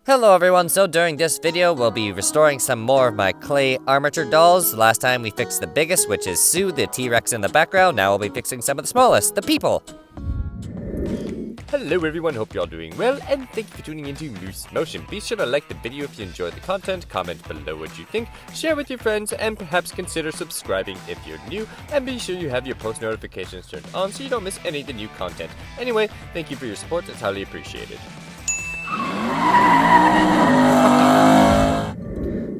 Hello everyone, so during this video we'll be restoring some more of my clay armature dolls. Last time we fixed the biggest, which is Sue, the T-Rex in the background. Now we'll be fixing some of the smallest, the people. Hello everyone, hope you're all doing well, and thank you for tuning into Moose Motion. Be sure to like the video if you enjoyed the content, comment below what you think, share with your friends, and perhaps consider subscribing if you're new, and be sure you have your post notifications turned on so you don't miss any of the new content. Anyway, thank you for your support, it's highly appreciated.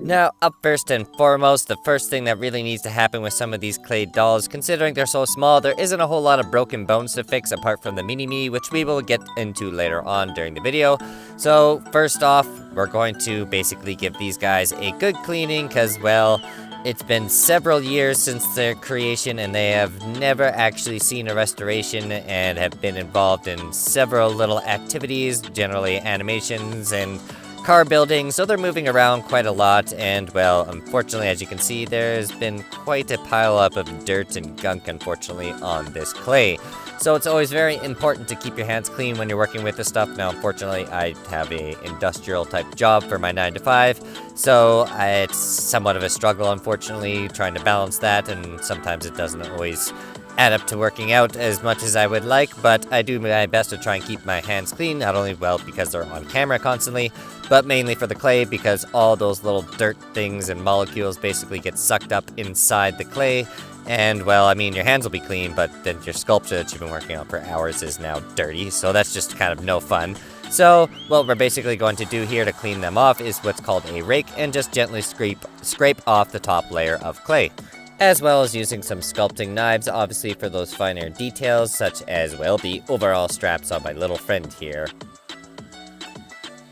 Now, up first and foremost, the first thing that really needs to happen with some of these clay dolls, considering they're so small, there isn't a whole lot of broken bones to fix apart from the mini-me, which we will get into later on during the video. So, first off, we're going to basically give these guys a good cleaning, because, well, it's been several years since their creation, and they have never actually seen a restoration and have been involved in several little activities, generally animations and car building, so they're moving around quite a lot, and well, unfortunately, as you can see, there's been quite a pile-up of dirt and gunk, unfortunately, on this clay. So it's always very important to keep your hands clean when you're working with this stuff. Now, unfortunately, I have a industrial-type job for my 9-to-5, so it's somewhat of a struggle, unfortunately, trying to balance that, and sometimes it doesn't always add up to working out as much as I would like, but I do my best to try and keep my hands clean, not only, well, because they're on camera constantly, but mainly for the clay, because all those little dirt things and molecules basically get sucked up inside the clay, and, well, I mean, your hands will be clean, but then your sculpture that you've been working on for hours is now dirty, so that's just kind of no fun. So, what we're basically going to do here to clean them off is what's called a rake, and just gently scrape off the top layer of clay, as well as using some sculpting knives, obviously for those finer details, such as, well, the overall straps on my little friend here.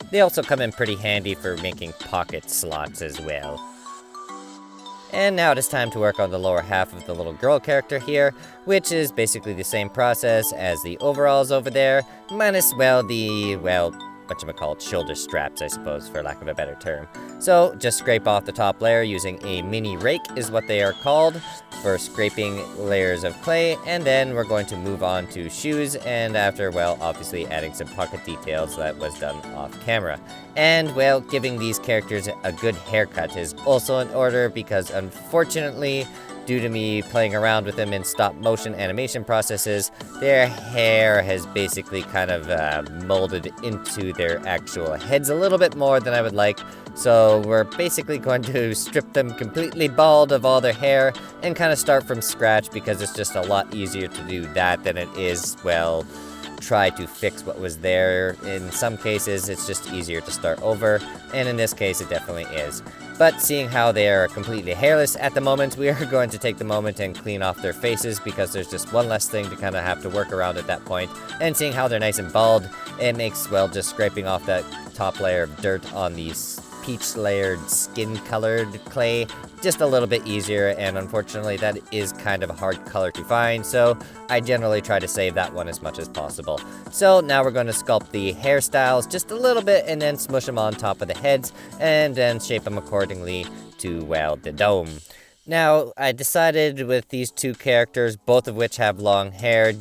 They also come in pretty handy for making pocket slots as well. And now it is time to work on the lower half of the little girl character here, which is basically the same process as the overalls over there, minus, well, the, well, whatchamacallit, shoulder straps, I suppose, for lack of a better term. So, just scrape off the top layer using a mini rake is what they are called, for scraping layers of clay, and then we're going to move on to shoes, and after, well, obviously adding some pocket details that was done off camera. And, well, giving these characters a good haircut is also in order, because unfortunately, due to me playing around with them in stop-motion animation processes, their hair has basically kind of molded into their actual heads a little bit more than I would like. So we're basically going to strip them completely bald of all their hair and kind of start from scratch, because it's just a lot easier to do that than it is, well, try to fix what was there. In some cases, it's just easier to start over, and in this case, it definitely is. But seeing how they are completely hairless at the moment, we are going to take the moment and clean off their faces, because there's just one less thing to kind of have to work around at that point. And seeing how they're nice and bald, it makes, well, just scraping off that top layer of dirt on these peach-layered, skin-colored clay just a little bit easier, and unfortunately that is kind of a hard color to find, so I generally try to save that one as much as possible. So now we're going to sculpt the hairstyles just a little bit and then smush them on top of the heads and then shape them accordingly to, well, the dome. Now, I decided with these two characters, both of which have long hair.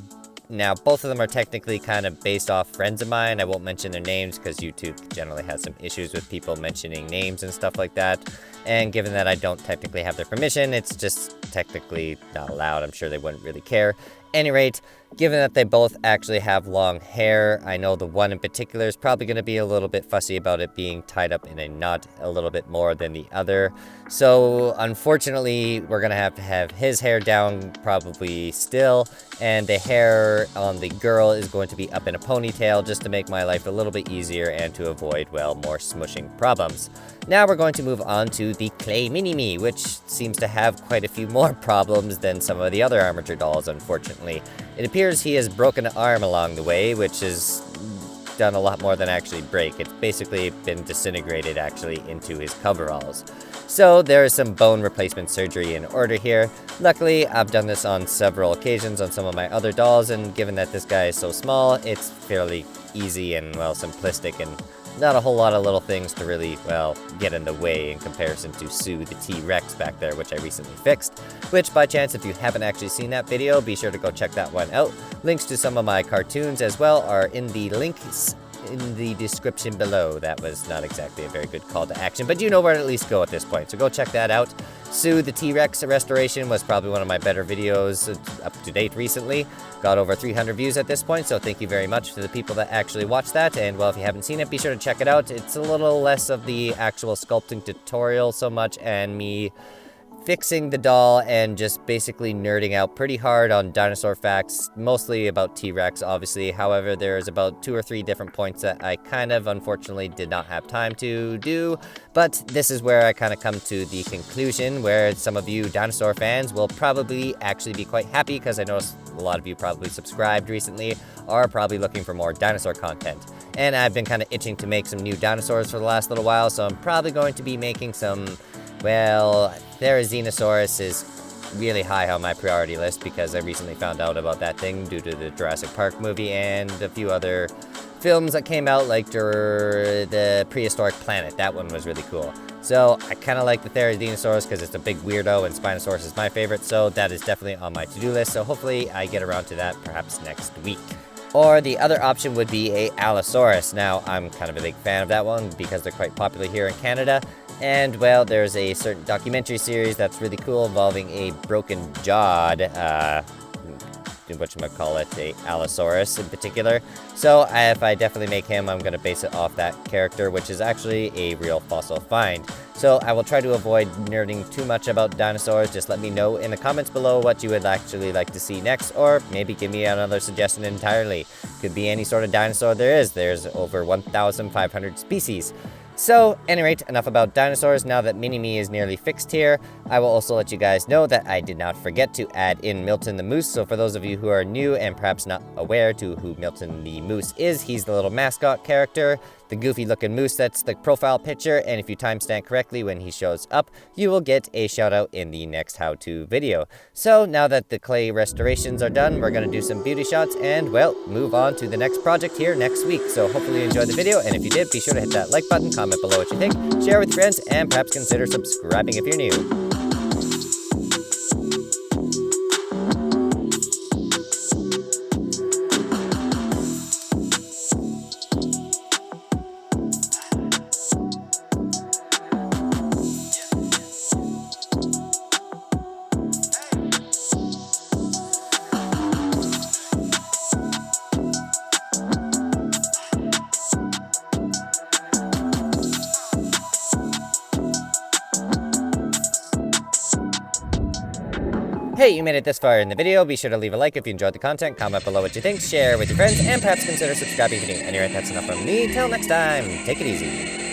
Now, both of them are technically kind of based off friends of mine. I won't mention their names because YouTube generally has some issues with people mentioning names and stuff like that. And given that I don't technically have their permission, it's just technically not allowed. I'm sure they wouldn't really care. Any rate, given that they both actually have long hair, I know the one in particular is probably going to be a little bit fussy about it being tied up in a knot a little bit more than the other. So, unfortunately, we're going to have his hair down probably still, and the hair on the girl is going to be up in a ponytail just to make my life a little bit easier and to avoid, well, more smushing problems. Now we're going to move on to the clay mini-me, which seems to have quite a few more problems than some of the other armature dolls, unfortunately. It appears he has broken an arm along the way, which has done a lot more than actually break. It's basically been disintegrated, actually, into his coveralls. So there is some bone replacement surgery in order here. Luckily, I've done this on several occasions on some of my other dolls, and given that this guy is so small, it's fairly easy and, well, simplistic, and not a whole lot of little things to really, well, get in the way in comparison to Sue, the T-Rex back there, which I recently fixed. Which, by chance, if you haven't actually seen that video, be sure to go check that one out. Links to some of my cartoons as well are in the links in the description below. That was not exactly a very good call to action, but you know where to at least go at this point, so go check that out. Sue the T-Rex restoration was probably one of my better videos up to date recently. Got over 300 views at this point, so thank you very much to the people that actually watched that. And well, if you haven't seen it, be sure to check it out. It's a little less of the actual sculpting tutorial so much, and me fixing the doll and just basically nerding out pretty hard on dinosaur facts, mostly about T-Rex, obviously. However, there's about 2 or 3 different points that I kind of unfortunately did not have time to do, but this is where I kind of come to the conclusion where some of you dinosaur fans will probably actually be quite happy, because I noticed a lot of you probably subscribed recently are probably looking for more dinosaur content. And I've been kind of itching to make some new dinosaurs for the last little while, so I'm probably going to be making some, well, Tyrannosaurus is really high on my priority list because I recently found out about that thing due to the Jurassic Park movie and a few other films that came out, like the Prehistoric Planet. That one was really cool. So I kind of like the Tyrannosaurus because it's a big weirdo, and Spinosaurus is my favorite, so that is definitely on my to-do list. So hopefully I get around to that perhaps next week. Or the other option would be a Allosaurus. Now, I'm kind of a big fan of that one because they're quite popular here in Canada. And, well, there's a certain documentary series that's really cool involving a broken-jawed, whatchamacallit, a Allosaurus in particular. So, if I definitely make him, I'm going to base it off that character, which is actually a real fossil find. So, I will try to avoid nerding too much about dinosaurs. Just let me know in the comments below what you would actually like to see next, or maybe give me another suggestion entirely. Could be any sort of dinosaur there is. There's over 1,500 species. So, at any rate, enough about dinosaurs. Now that Mini-Me is nearly fixed here, I will also let you guys know that I did not forget to add in Milton the Moose. So for those of you who are new and perhaps not aware to who Milton the Moose is, he's the little mascot character, the goofy-looking moose that's the profile picture, and if you timestamp correctly when he shows up, you will get a shout-out in the next how-to video. So, now that the clay restorations are done, we're going to do some beauty shots and, well, move on to the next project here next week. So hopefully you enjoyed the video, and if you did, be sure to hit that like button, comment below what you think, share with your friends, and perhaps consider subscribing if you're new. Hey, you made it this far in the video. Be sure to leave a like if you enjoyed the content, comment below what you think, share with your friends, and perhaps consider subscribing if you're new. Anyway, that's enough from me. Till next time, take it easy.